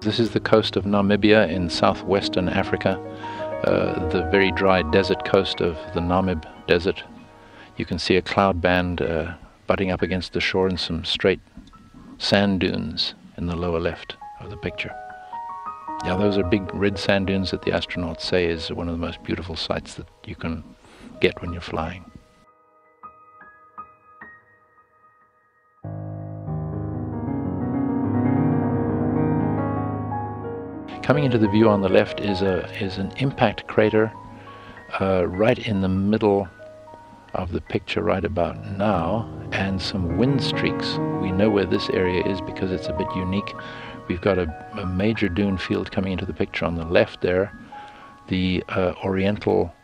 This is the coast of Namibia in southwestern Africa, the very dry desert coast of the Namib Desert. You can see a cloud band butting up against the shore and some straight sand dunes in the lower left of the picture. Yeah, those are big red sand dunes that the astronauts say is one of the most beautiful sights that you can get when you're flying. Coming into the view on the left is an impact crater right in the middle of the picture right about now, and some wind streaks. We know where this area is because it's a bit unique. We've got a major dune field coming into the picture on the left there, the Oriental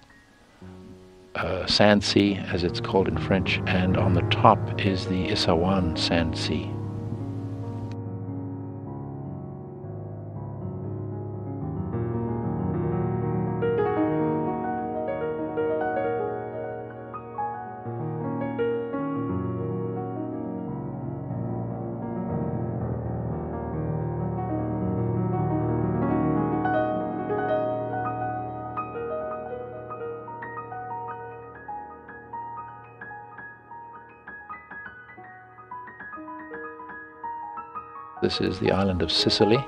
Sand Sea, as it's called in French, and on the top is the Issawan Sand Sea. This is the island of Sicily,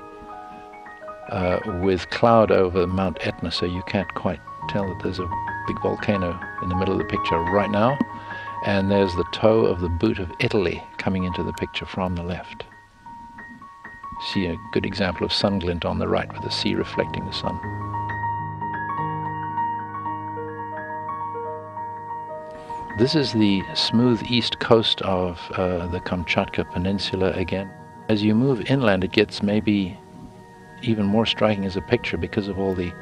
with cloud over Mount Etna, so you can't quite tell that there's a big volcano in the middle of the picture right now. And there's the toe of the boot of Italy coming into the picture from the left. See a good example of sun glint on the right with the sea reflecting the sun. This is the smooth east coast of the Kamchatka Peninsula again. As you move inland, it gets maybe even more striking as a picture because of all the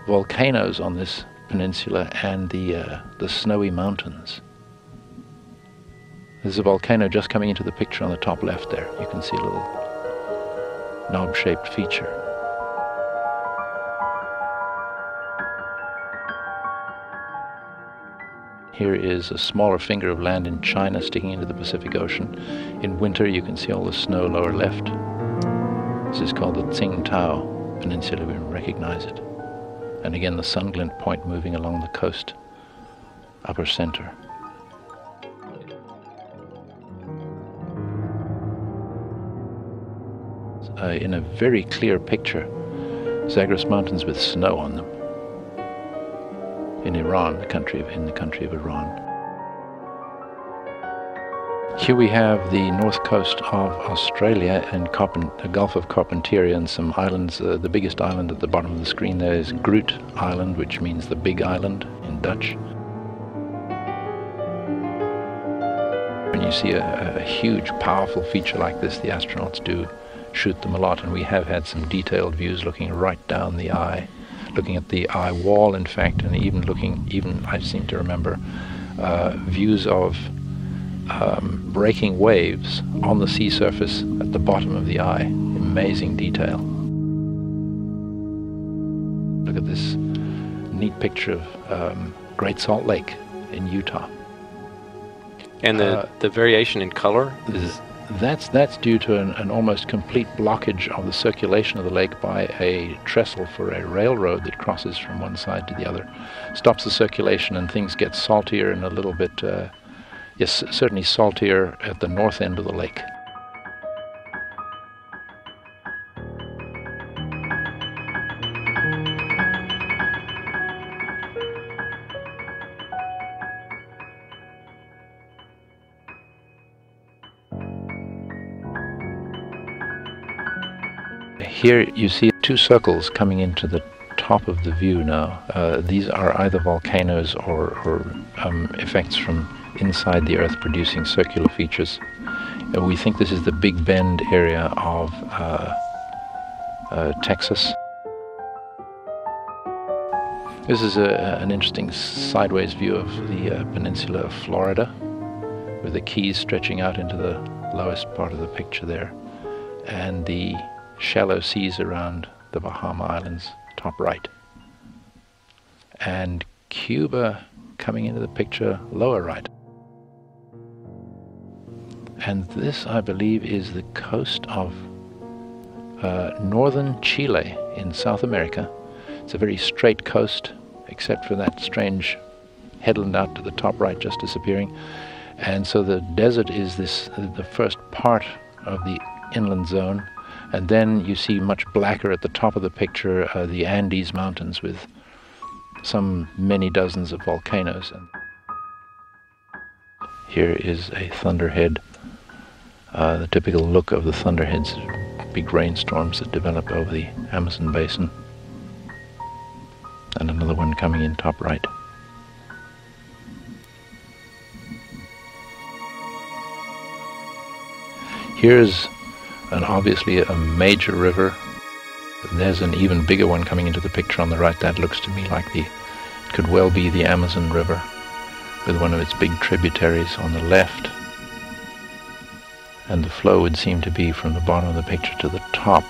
volcanoes on this peninsula and the snowy mountains. There's a volcano just coming into the picture on the top left there. You can see a little knob-shaped feature. Here is a smaller finger of land in China sticking into the Pacific Ocean. In winter you can see all the snow lower left. This is called the Tsingtao Peninsula, we recognize it. And again the sun glint point moving along the coast, upper center. In a very clear picture, Zagros Mountains with snow on them. In Iran, in the country of Iran. Here we have the north coast of Australia and the Gulf of Carpentaria and some islands. The biggest island at the bottom of the screen there is Groot Island, which means the big island in Dutch. When you see a huge, powerful feature like this, the astronauts do shoot them a lot, and we have had some detailed views looking right down the eye. Looking at the eye wall, in fact, and even I seem to remember views of breaking waves on the sea surface at the bottom of the eye. Amazing detail. Look at this neat picture of Great Salt Lake in Utah. And the variation in color is... That's due to an almost complete blockage of the circulation of the lake by a trestle for a railroad that crosses from one side to the other. Stops the circulation and things get saltier and a little bit, yes, certainly saltier at the north end of the lake. Here you see two circles coming into the top of the view now. These are either volcanoes or effects from inside the Earth producing circular features. We think this is the Big Bend area of Texas. This is an interesting sideways view of the peninsula of Florida, with the Keys stretching out into the lowest part of the picture there, and the shallow seas around the Bahama Islands, top right. And Cuba coming into the picture, lower right. And this, I believe, is the coast of northern Chile in South America. It's a very straight coast, except for that strange headland out to the top right just disappearing. And so the desert is the first part of the inland zone, and then you see much blacker at the top of the picture the Andes Mountains with some many dozens of volcanoes. And here is a thunderhead, the typical look of the thunderheads, big rainstorms that develop over the Amazon basin. And another one coming in top right. Here's obviously a major river. There's an even bigger one coming into the picture on the right. That looks to me like it could well be the Amazon River, with one of its big tributaries on the left. And the flow would seem to be from the bottom of the picture to the top.